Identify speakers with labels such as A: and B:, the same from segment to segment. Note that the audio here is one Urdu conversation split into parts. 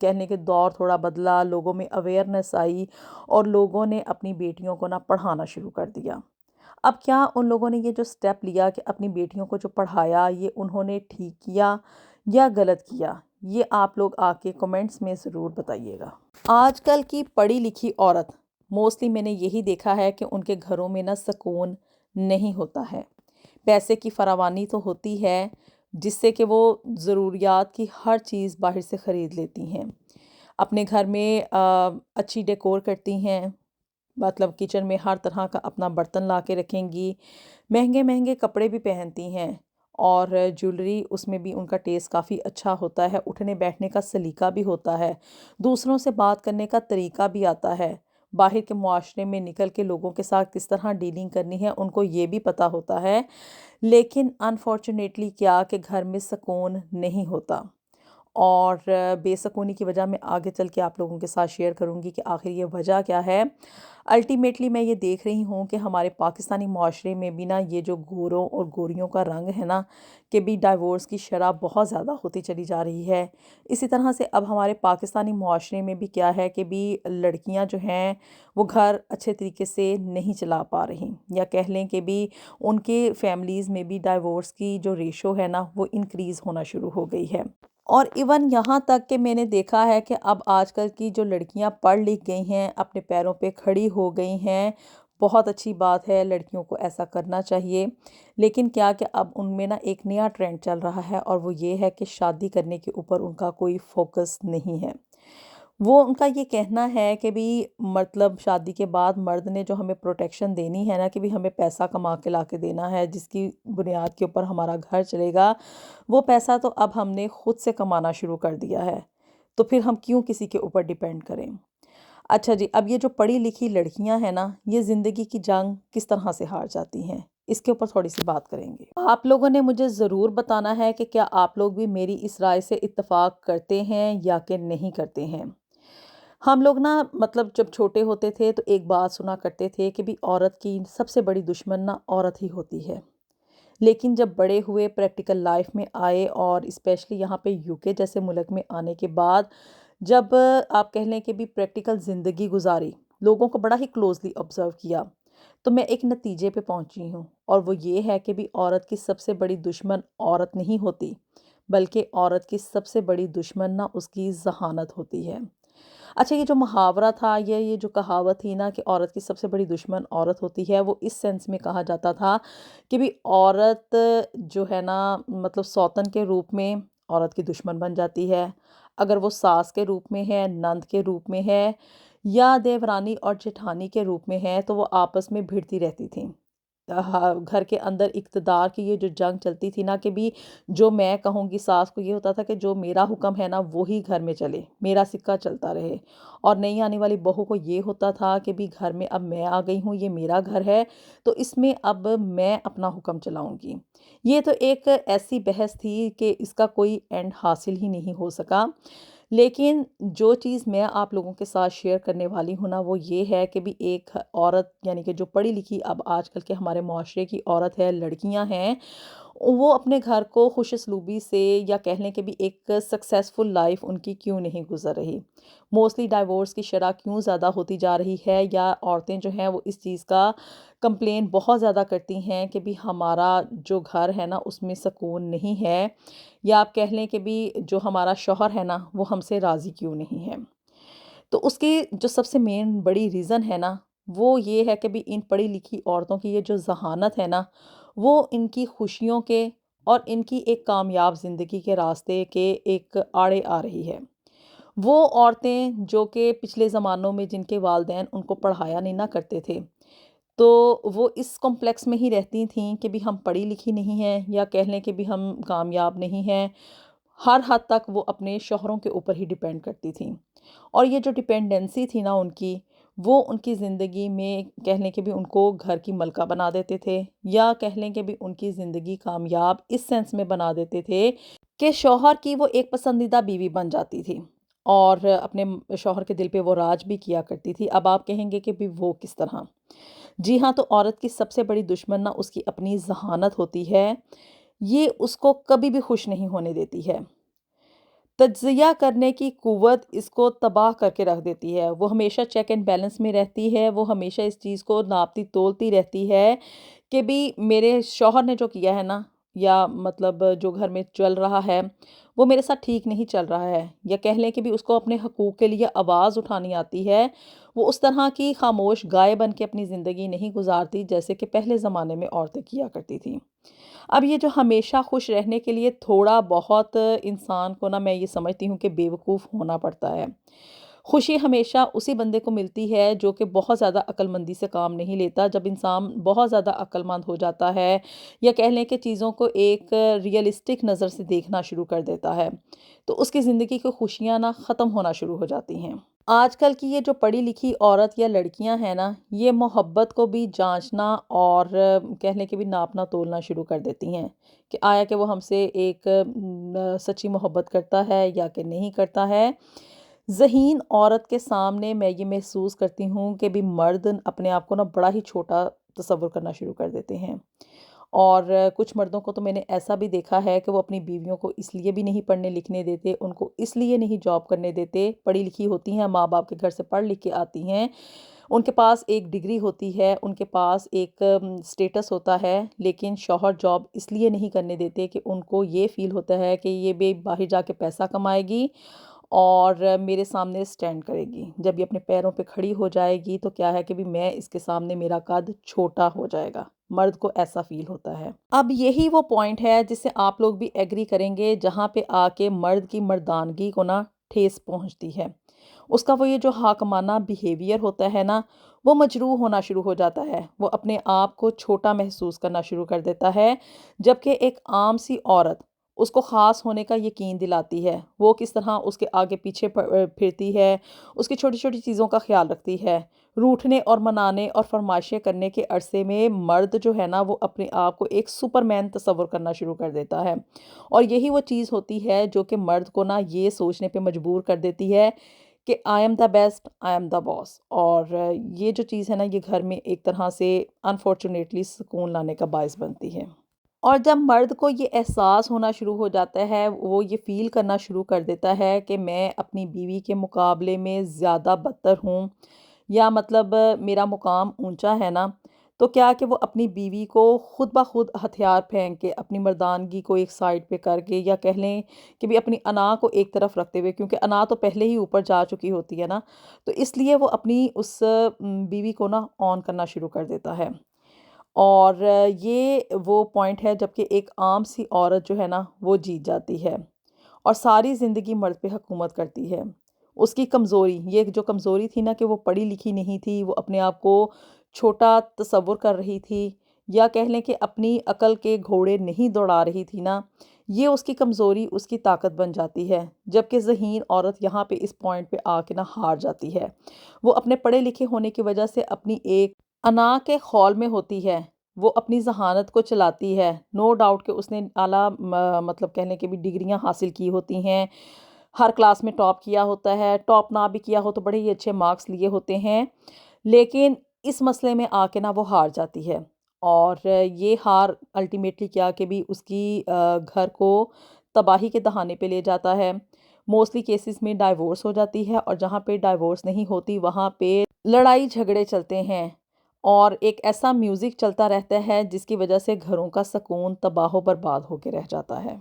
A: کہنے کے دور تھوڑا بدلا، لوگوں میں اویئرنیس آئی اور لوگوں نے اپنی بیٹیوں کو پڑھانا شروع کر دیا۔ اب کیا ان لوگوں نے یہ جو سٹیپ لیا کہ اپنی بیٹیوں کو جو پڑھایا، یہ انہوں نے ٹھیک کیا یا غلط کیا؟ یہ آپ لوگ آ کے کمنٹس میں ضرور بتائیے گا۔ آج کل کی پڑھی لکھی عورت موسٹلی میں نے یہی دیکھا ہے کہ ان کے گھروں میں سکون نہیں ہوتا ہے۔ پیسے کی فراوانی تو ہوتی ہے جس سے کہ وہ ضروریات کی ہر چیز باہر سے خرید لیتی ہیں، اپنے گھر میں اچھی ڈیکور کرتی ہیں، مطلب کچن میں ہر طرح کا اپنا برتن لا کے رکھیں گی، مہنگے مہنگے کپڑے بھی پہنتی ہیں، اور جولری اس میں بھی ان کا ٹیسٹ کافی اچھا ہوتا ہے، اٹھنے بیٹھنے کا سلیقہ بھی ہوتا ہے، دوسروں سے بات کرنے کا طریقہ بھی آتا ہے، باہر کے معاشرے میں نکل کے لوگوں کے ساتھ کس طرح ڈیلنگ کرنی ہے ان کو یہ بھی پتہ ہوتا ہے۔ لیکن انفارچونیٹلی کیا کہ گھر میں سکون نہیں ہوتا، اور بے سکونی کی وجہ میں آگے چل کے آپ لوگوں کے ساتھ شیئر کروں گی کہ آخر یہ وجہ کیا ہے۔ الٹیمیٹلی میں یہ دیکھ رہی ہوں کہ ہمارے پاکستانی معاشرے میں بھی یہ جو گوروں اور گوریوں کا رنگ ہے کہ بھی ڈائیورس کی شرح بہت زیادہ ہوتی چلی جا رہی ہے۔ اسی طرح سے اب ہمارے پاکستانی معاشرے میں بھی کیا ہے کہ بھی لڑکیاں جو ہیں وہ گھر اچھے طریقے سے نہیں چلا پا رہی، یا کہہ لیں کہ بھی ان کے فیملیز میں بھی ڈائیورس کی جو ریشو ہے وہ انکریز ہونا شروع ہو گئی ہے۔ اور ایون یہاں تک کہ میں نے دیکھا ہے کہ اب آج کل کی جو لڑکیاں پڑھ لکھ گئی ہیں، اپنے پیروں پہ کھڑی ہو گئی ہیں، بہت اچھی بات ہے، لڑکیوں کو ایسا کرنا چاہیے، لیکن کیا کہ اب ان میں ایک نیا ٹرینڈ چل رہا ہے، اور وہ یہ ہے کہ شادی کرنے کے اوپر ان کا کوئی فوکس نہیں ہے۔ وہ ان کا یہ کہنا ہے کہ بھی مطلب شادی کے بعد مرد نے جو ہمیں پروٹیکشن دینی ہے کہ بھی ہمیں پیسہ کما کے لا کے دینا ہے، جس کی بنیاد کے اوپر ہمارا گھر چلے گا، وہ پیسہ تو اب ہم نے خود سے کمانا شروع کر دیا ہے، تو پھر ہم کیوں کسی کے اوپر ڈیپینڈ کریں۔ اچھا جی، اب یہ جو پڑھی لکھی لڑکیاں ہیں یہ زندگی کی جنگ کس طرح سے ہار جاتی ہیں، اس کے اوپر تھوڑی سی بات کریں گے۔ آپ لوگوں نے مجھے ضرور بتانا ہے کہ کیا آپ لوگ بھی میری اس رائے سے اتفاق کرتے ہیں یا کہ نہیں کرتے ہیں۔ ہم لوگ مطلب جب چھوٹے ہوتے تھے تو ایک بات سنا کرتے تھے کہ بھی عورت کی سب سے بڑی دشمن عورت ہی ہوتی ہے، لیکن جب بڑے ہوئے پریکٹیکل لائف میں آئے، اور اسپیشلی یہاں پہ یو کے جیسے ملک میں آنے کے بعد جب آپ کہہ لیں کہ بھی پریکٹیکل زندگی گزاری، لوگوں کو بڑا ہی کلوزلی آبزرو کیا، تو میں ایک نتیجے پہ پہنچی ہوں، اور وہ یہ ہے کہ بھی عورت کی سب سے بڑی دشمن عورت نہیں ہوتی، بلکہ عورت کی سب سے بڑی دشمن اس کی ذہانت ہوتی ہے۔ اچھا، یہ جو محاورہ تھا، یہ جو کہاوت تھی کہ عورت کی سب سے بڑی دشمن عورت ہوتی ہے، وہ اس سینس میں کہا جاتا تھا کہ بھی عورت جو ہے مطلب سوتن کے روپ میں عورت کی دشمن بن جاتی ہے، اگر وہ ساس کے روپ میں ہے، نند کے روپ میں ہے، یا دیورانی اور جٹھانی کے روپ میں ہے، تو وہ آپس میں بھڑتی رہتی تھیں۔ گھر کے اندر اقتدار کی یہ جو جنگ چلتی تھی کہ بھی جو میں کہوں گی، ساس کو یہ ہوتا تھا کہ جو میرا حکم ہے وہی گھر میں چلے، میرا سکہ چلتا رہے، اور نئی آنے والی بہو کو یہ ہوتا تھا کہ بھی گھر میں اب میں آ گئی ہوں، یہ میرا گھر ہے، تو اس میں اب میں اپنا حکم چلاؤں گی۔ یہ تو ایک ایسی بحث تھی کہ اس کا کوئی اینڈ حاصل ہی نہیں ہو سکا۔ لیکن جو چیز میں آپ لوگوں کے ساتھ شیئر کرنے والی ہوں وہ یہ ہے کہ بھی ایک عورت، یعنی کہ جو پڑھی لکھی اب آج کل کے ہمارے معاشرے کی عورت ہے، لڑکیاں ہیں، وہ اپنے گھر کو خوش اسلوبی سے، یا کہہ لیں کہ بھی ایک سکسیسفل لائف ان کی کیوں نہیں گزر رہی۔ موسٹلی ڈائیورس کی شرح کیوں زیادہ ہوتی جا رہی ہے، یا عورتیں جو ہیں وہ اس چیز کا کمپلین بہت زیادہ کرتی ہیں کہ بھی ہمارا جو گھر ہے اس میں سکون نہیں ہے، یا آپ کہہ لیں کہ بھی جو ہمارا شوہر ہے وہ ہم سے راضی کیوں نہیں ہے۔ تو اس کی جو سب سے مین بڑی ریزن ہے وہ یہ ہے کہ بھی ان پڑھی لکھی عورتوں کی یہ جو ذہانت ہے وہ ان کی خوشیوں کے اور ان کی ایک کامیاب زندگی کے راستے کے ایک آڑے آ رہی ہے۔ وہ عورتیں جو کہ پچھلے زمانوں میں جن کے والدین ان کو پڑھایا نہیں کرتے تھے، تو وہ اس کمپلیکس میں ہی رہتی تھیں کہ بھی ہم پڑھی لکھی نہیں ہیں، یا کہہ لیں کہ بھی ہم کامیاب نہیں ہیں، ہر حد تک وہ اپنے شوہروں کے اوپر ہی ڈیپینڈ کرتی تھیں، اور یہ جو ڈیپینڈنسی تھی ان کی، وہ ان کی زندگی میں کہہ لیں کہ بھی ان کو گھر کی ملکہ بنا دیتے تھے، یا کہہ لیں کہ بھی ان کی زندگی کامیاب اس سینس میں بنا دیتے تھے کہ شوہر کی وہ ایک پسندیدہ بیوی بن جاتی تھی، اور اپنے شوہر کے دل پہ وہ راج بھی کیا کرتی تھی۔ اب آپ کہیں گے کہ بھی وہ کس طرح؟ جی ہاں، تو عورت کی سب سے بڑی دشمن اس کی اپنی ذہانت ہوتی ہے، یہ اس کو کبھی بھی خوش نہیں ہونے دیتی ہے۔ تجزیہ کرنے کی قوت اس کو تباہ کر کے رکھ دیتی ہے۔ وہ ہمیشہ چیک اینڈ بیلنس میں رہتی ہے، وہ ہمیشہ اس چیز کو ناپتی تولتی رہتی ہے کہ بھی میرے شوہر نے جو کیا ہے نا، یا مطلب جو گھر میں چل رہا ہے وہ میرے ساتھ ٹھیک نہیں چل رہا ہے، یا کہہ لیں کہ بھی اس کو اپنے حقوق کے لیے آواز اٹھانی آتی ہے۔ وہ اس طرح کی خاموش گائے بن کے اپنی زندگی نہیں گزارتی جیسے کہ پہلے زمانے میں عورتیں کیا کرتی تھیں۔ اب یہ جو ہمیشہ خوش رہنے کے لیے تھوڑا بہت انسان کو نا، میں یہ سمجھتی ہوں کہ بیوقوف ہونا پڑتا ہے۔ خوشی ہمیشہ اسی بندے کو ملتی ہے جو کہ بہت زیادہ عقل مندی سے کام نہیں لیتا۔ جب انسان بہت زیادہ عقل مند ہو جاتا ہے، یا کہہ لیں کہ چیزوں کو ایک ریئلسٹک نظر سے دیکھنا شروع کر دیتا ہے، تو اس کی زندگی کی خوشیاں نا ختم ہونا شروع ہو جاتی ہیں۔ آج کل کی یہ جو پڑھی لکھی عورت یا لڑکیاں ہیں نا، یہ محبت کو بھی جانچنا اور کہہ لیں کہ بھی ناپنا تولنا شروع کر دیتی ہیں کہ آیا کہ وہ ہم سے ایک سچی محبت کرتا ہے یا کہ نہیں کرتا ہے۔ ذہین عورت کے سامنے میں یہ محسوس کرتی ہوں کہ بھی مرد اپنے آپ کو نا بڑا ہی چھوٹا تصور کرنا شروع کر دیتے ہیں، اور کچھ مردوں کو تو میں نے ایسا بھی دیکھا ہے کہ وہ اپنی بیویوں کو اس لیے بھی نہیں پڑھنے لکھنے دیتے، ان کو اس لیے نہیں جاب کرنے دیتے۔ پڑھی لکھی ہوتی ہیں، ماں باپ کے گھر سے پڑھ لکھ کے آتی ہیں، ان کے پاس ایک ڈگری ہوتی ہے، ان کے پاس ایک سٹیٹس ہوتا ہے، لیکن شوہر جاب اس لیے نہیں کرنے دیتے کہ ان کو یہ فیل ہوتا ہے کہ یہ بھی باہر جا کے پیسہ کمائے گی اور میرے سامنے سٹینڈ کرے گی۔ جب یہ اپنے پیروں پہ کھڑی ہو جائے گی تو کیا ہے کہ بھی میں اس کے سامنے میرا قد چھوٹا ہو جائے گا۔ مرد کو ایسا فیل ہوتا ہے۔ اب یہی وہ پوائنٹ ہے جس سے آپ لوگ بھی ایگری کریں گے، جہاں پہ آ کے مرد کی مردانگی کو نا ٹھیس پہنچتی ہے۔ اس کا وہ یہ جو حاکمانہ بیہیویئر ہوتا ہے نا، وہ مجروح ہونا شروع ہو جاتا ہے۔ وہ اپنے آپ کو چھوٹا محسوس کرنا شروع کر دیتا ہے، جبکہ ایک عام سی عورت اس کو خاص ہونے کا یقین دلاتی ہے۔ وہ کس طرح اس کے آگے پیچھے پھرتی ہے، اس کی چھوٹی چھوٹی چیزوں کا خیال رکھتی ہے۔ روٹھنے اور منانے اور فرمائشیں کرنے کے عرصے میں مرد جو ہے نا، وہ اپنے آپ کو ایک سپر مین تصور کرنا شروع کر دیتا ہے، اور یہی وہ چیز ہوتی ہے جو کہ مرد کو نا یہ سوچنے پہ مجبور کر دیتی ہے کہ I am the best, I am the boss. اور یہ جو چیز ہے نا، یہ گھر میں ایک طرح سے انفارچونیٹلی سکون لانے کا باعث بنتی ہے۔ اور جب مرد کو یہ احساس ہونا شروع ہو جاتا ہے، وہ یہ فیل کرنا شروع کر دیتا ہے کہ میں اپنی بیوی کے مقابلے میں زیادہ بدتر ہوں، یا مطلب میرا مقام اونچا ہے نا، تو کیا کہ وہ اپنی بیوی کو خود بخود ہتھیار پھینک کے، اپنی مردانگی کو ایک سائڈ پہ کر کے، یا کہہ لیں کہ بھی اپنی انا کو ایک طرف رکھتے ہوئے، کیونکہ انا تو پہلے ہی اوپر جا چکی ہوتی ہے نا، تو اس لیے وہ اپنی اس بیوی کو نا آن کرنا شروع کر دیتا ہے۔ اور یہ وہ پوائنٹ ہے جب کہ ایک عام سی عورت جو ہے نا، وہ جیت جاتی ہے اور ساری زندگی مرد پہ حکومت کرتی ہے۔ اس کی کمزوری، یہ جو کمزوری تھی نا کہ وہ پڑھی لکھی نہیں تھی، وہ اپنے آپ کو چھوٹا تصور کر رہی تھی، یا کہہ لیں کہ اپنی عقل کے گھوڑے نہیں دوڑا رہی تھی نا، یہ اس کی کمزوری اس کی طاقت بن جاتی ہے۔ جبکہ ذہین عورت یہاں پہ اس پوائنٹ پہ آ کے نا ہار جاتی ہے۔ وہ اپنے پڑھے لکھے ہونے کی وجہ سے اپنی ایک انا کے خول میں ہوتی ہے، وہ اپنی ذہانت کو چلاتی ہے۔ نو ڈاؤٹ کہ اس نے اعلیٰ مطلب کہنے کے بھی ڈگریاں حاصل کی ہوتی ہیں، ہر کلاس میں ٹاپ کیا ہوتا ہے، ٹاپ نہ بھی کیا ہو تو بڑے ہی اچھے مارکس لیے ہوتے ہیں، لیکن اس مسئلے میں آ کے نا وہ ہار جاتی ہے، اور یہ ہار الٹیمیٹلی کیا کہ بھی اس کی گھر کو تباہی کے دہانے پہ لے جاتا ہے۔ موسٹلی کیسز میں ڈائیورس ہو جاتی ہے، اور جہاں پہ ڈائیورس نہیں ہوتی وہاں پہ لڑائی جھگڑے چلتے ہیں، اور ایک ایسا میوزک چلتا رہتا ہے جس کی وجہ سے گھروں کا سکون تباہ و برباد ہو کے رہ جاتا ہے۔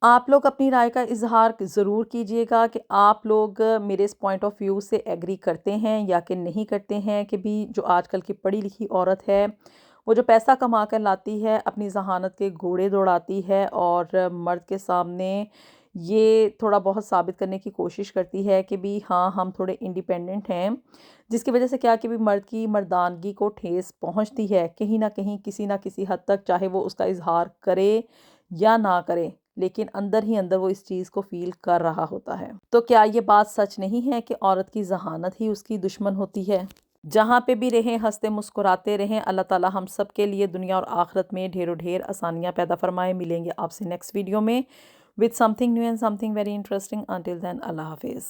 A: آپ لوگ اپنی رائے کا اظہار ضرور کیجئے گا کہ آپ لوگ میرے اس پوائنٹ آف ویو سے ایگری کرتے ہیں یا کہ نہیں کرتے ہیں، کہ بھی جو آج کل کی پڑھی لکھی عورت ہے، وہ جو پیسہ کما کر لاتی ہے، اپنی ذہانت کے گھوڑے دوڑاتی ہے، اور مرد کے سامنے یہ تھوڑا بہت ثابت کرنے کی کوشش کرتی ہے کہ بھی ہاں ہم تھوڑے انڈیپینڈنٹ ہیں، جس کی وجہ سے کیا کہ بھی مرد کی مردانگی کو ٹھیس پہنچتی ہے کہیں نہ کہیں، کسی نہ کسی حد تک، چاہے وہ اس کا اظہار کرے یا نہ کرے، لیکن اندر ہی اندر وہ اس چیز کو فیل کر رہا ہوتا ہے۔ تو کیا یہ بات سچ نہیں ہے کہ عورت کی ذہانت ہی اس کی دشمن ہوتی ہے؟ جہاں پہ بھی رہیں ہنستے مسکراتے رہیں۔ اللہ تعالیٰ ہم سب کے لیے دنیا اور آخرت میں ڈھیر و ڈھیر آسانیاں پیدا فرمائے۔ ملیں گے آپ سے نیکسٹ ویڈیو میں with something new and something very interesting. Until then, Allah Hafiz.